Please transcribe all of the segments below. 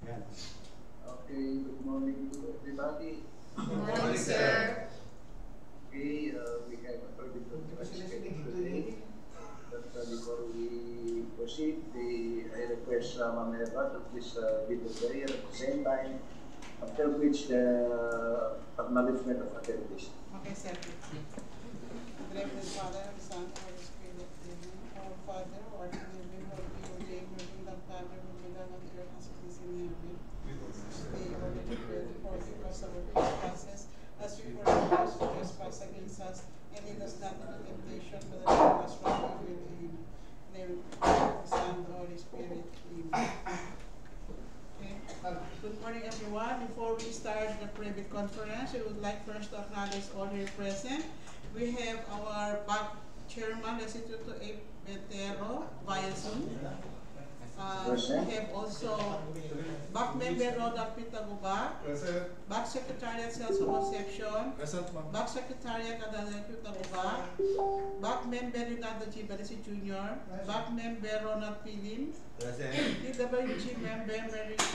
Yan. Okay, good morning to everybody. Good morning, sir. Okay, we have a pretty good schedule today. But before we proceed, I request Ma'am Eva to please lead the prayer at the same time, after which the acknowledgement of attendees. Okay, sir. Heavenly Father, Son, Holy Spirit, Amen. Our Father, who art in heaven, hallowed be your name. Your kingdom come, your will be done on earth as it is in heaven. Today, our daily bread, forgive us our trespasses, as we forgive those who trespass against us, and lead us not into temptation, but deliver us from evil. Amen. In the name of the Father, the Son, and the Holy Spirit. Amen. Okay. Good morning, everyone. Before we start the private conference, we would like first to acknowledge all here present. We have our back chairman, Restituto A. Betero, via Zoom. We have also back member Roda Pitaguba, back secretariat Sales Conception, back secretariat Adana Pitaguba, back member Rinaldo G. Barisi Jr., back member Ronald Pilim, TWG member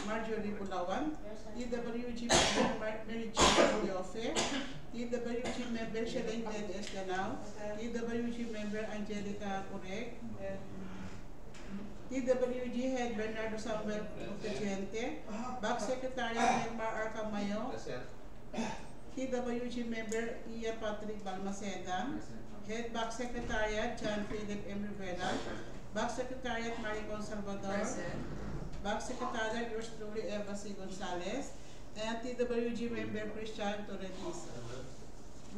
Marjorie Bulawan, TWG member Mary Jane Diofe, TWG member Shelly Glenn Escanao, TWG member Angelica Correc, TWG Head Bernardo Samuel Octagente, Back Secretariat Member Arca Mayo, TWG Member Ian Patrick Balmaceda, Head Back Secretariat John Philip M. Rivera, Back Secretariat Maricon Salvador, Back Secretariat yours truly Eva C. Gonzalez, and TWG Member Christian Torres.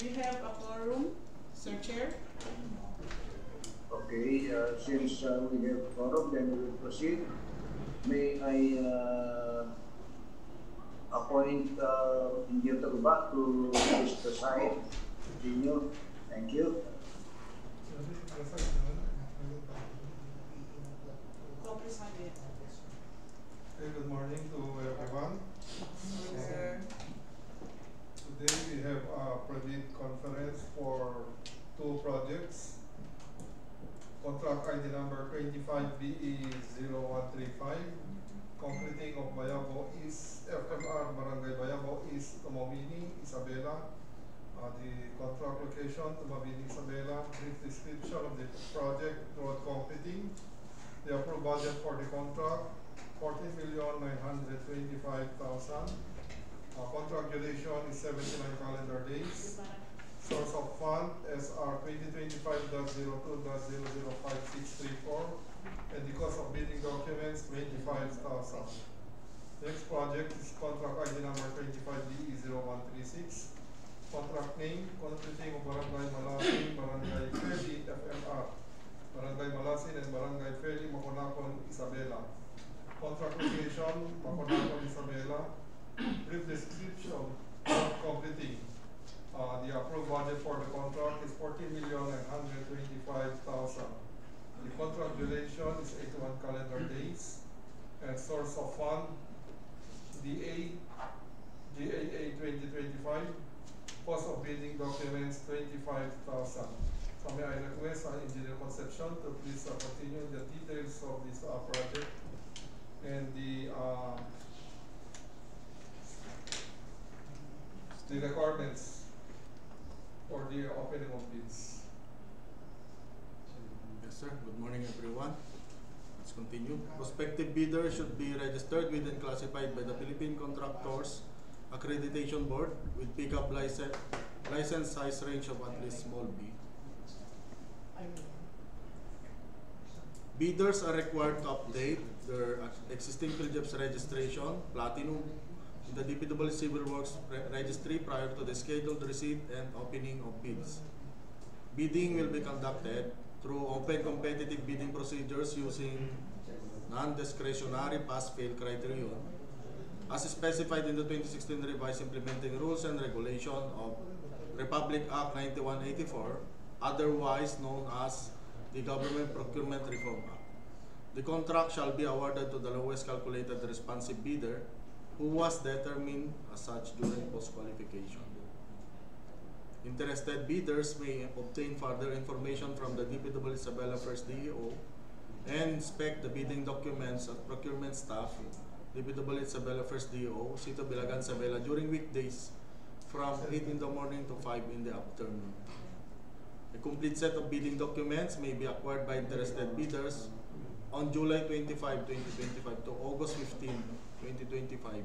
We have a quorum, Sir Chair. Okay, since we have quorum, then we will proceed. May I appoint Engineer Taguba to this preside. Continue. Thank you. Okay, good morning to everyone. Today we have a private conference for two projects. Contract ID number 25BE0135, completing of Bayabo East, FMR Barangay Bayabo East, Tumawini, Isabela. The contract location, Tumawini, Isabela. Brief description of the project, road completing. The approved budget for the contract, 14,925,000. Contract duration is 79 calendar days. Source of fund SR 2025.02.005634, and the cost of bidding documents 25,000. Next project is contract ID number 25DE0136. Contract name, completing of Barangay Malasin, Barangay Feli, FMR, Barangay Malasin and Barangay Feli, Maconacon, Isabela. Contract location, Maconacon, Isabela. Brief description of completing. The approved budget for the contract is 14,925,000. The contract duration is 81 calendar days. And source of fund, GAA 2025. Cost of bidding documents 25,000. So may I request Engineer Concepcion to please continue the details of this project and the requirements for the opening of bids. Yes, sir. Good morning, everyone. Let's continue. Prospective bidders should be registered with and classified by the Philippine Contractors Accreditation Board with pickup license size range of at least small b. Bidders are required to update their existing PhilJEPS registration, Platinum, in the DPW Civil Works Registry prior to the scheduled receipt and opening of bids. Bidding will be conducted through open competitive bidding procedures using non-discretionary pass-fail criterion as specified in the 2016 Revised Implementing Rules and Regulation of Republic Act 9184, otherwise known as the Government Procurement Reform Act. The contract shall be awarded to the lowest calculated responsive bidder who was determined as such during post-qualification. Interested bidders may obtain further information from the DPW Isabela First DEO and inspect the bidding documents at procurement staff DPWH Sabela First DO, Sito Bilagan Sabela during weekdays from 8 in the morning to 5 in the afternoon. A complete set of bidding documents may be acquired by interested bidders on July 25, 2025 to August 15, 2025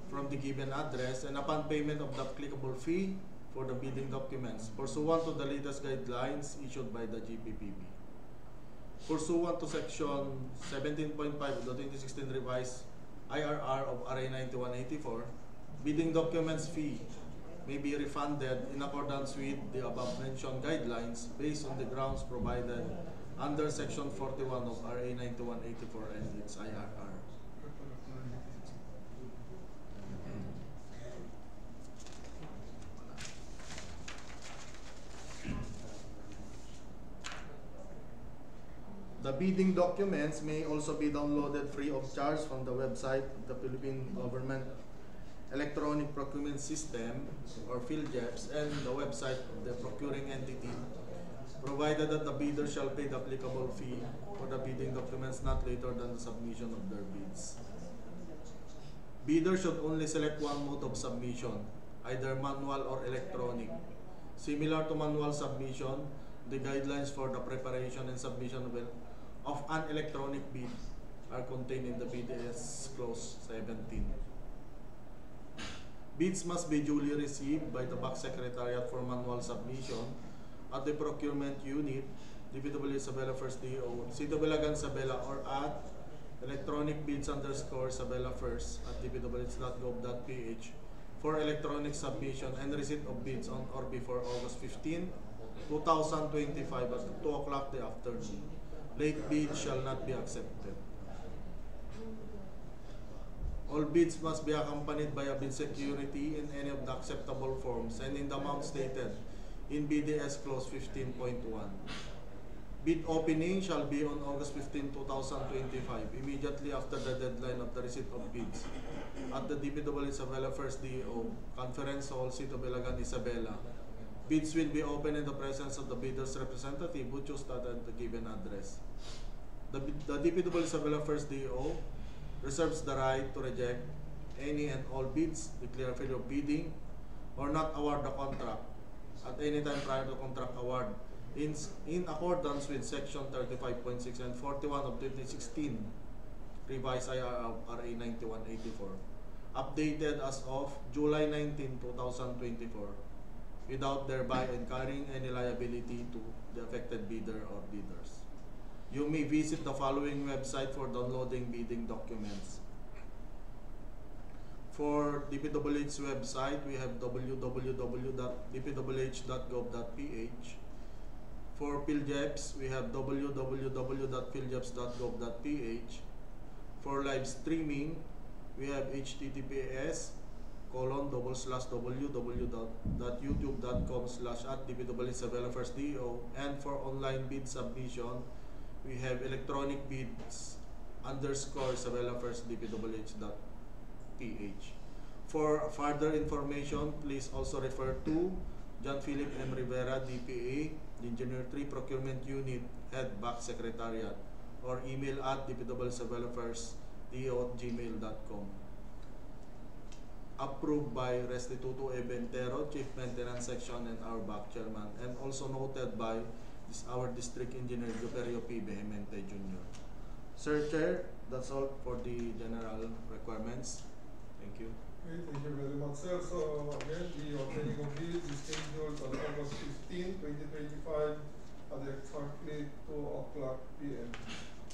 from the given address, and upon payment of the applicable fee for the bidding documents pursuant to the latest guidelines issued by the GPPB. Pursuant to Section 17.5 of the 2016 revised IRR of RA 9184, bidding documents fee may be refunded in accordance with the above mentioned guidelines based on the grounds provided under Section 41 of RA 9184 and its IRR. The bidding documents may also be downloaded free of charge from the website of the Philippine Government Electronic Procurement System or PhilJEPS and the website of the procuring entity, provided that the bidder shall pay the applicable fee for the bidding documents not later than the submission of their bids. Bidder should only select one mode of submission, either manual or electronic. Similar to manual submission, the guidelines for the preparation and submission of an electronic bid are contained in the BDS Clause 17. Bids must be duly received by the Back Secretariat for manual submission at the procurement unit, DPWH Sabela First DO, Sito Bilagan Sabela, or at electronic_bids_Sabela First at dpwh.gov.ph for electronic submission and receipt of bids on or before August 15, 2025 at 2 o'clock the afternoon. Late bids shall not be accepted. All bids must be accompanied by a bid security in any of the acceptable forms and in the amount stated in BDS Clause 15.1. Bid opening shall be on August 15, 2025, immediately after the deadline of the receipt of bids at the DPWH Sabela First DO, Conference Hall, Sito Bilagan, Isabela. Bids will be open in the presence of the bidder's representative who chose that at the given address. The DPWH Sabela First DO reserves the right to reject any and all bids, declare failure of bidding, or not award the contract at any time prior to contract award in accordance with Section 35.6 and 41 of 2016 revised IRR of RA 9184, updated as of July 19, 2024, without thereby incurring any liability to the affected bidder or bidders. You may visit the following website for downloading bidding documents. For DPWH's website, we have www.dpwh.gov.ph. For PhilJEPS, we have www.philjeps.gov.ph. For live streaming, we have https://www.youtube.com/@dpwh_Sabela_First.do, and for online bid submission, we have electronic bids_Sabela_First.dpwh.ph. For further information, please also refer to John Philip M. Rivera, DPA, Engineer 3 Procurement Unit, Head Back Secretariat, or email at dpwh_sabela_first.do@gmail.com. Approved by Restituto Eventero, Chief Maintenance Section and our back chairman, and also noted by our District Engineer Joperio P. Vehemente Jr. Sir Chair, that's all for the general requirements. Thank you. Okay, thank you very much, sir. So again, the opening of bids is scheduled on August 15, 2025 at exactly 2 o'clock p.m.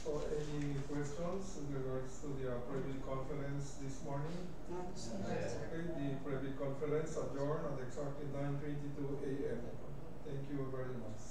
So any questions with regards to the private conference this morning? Okay, the private conference adjourned at exactly 9:22 a.m. Thank you very much.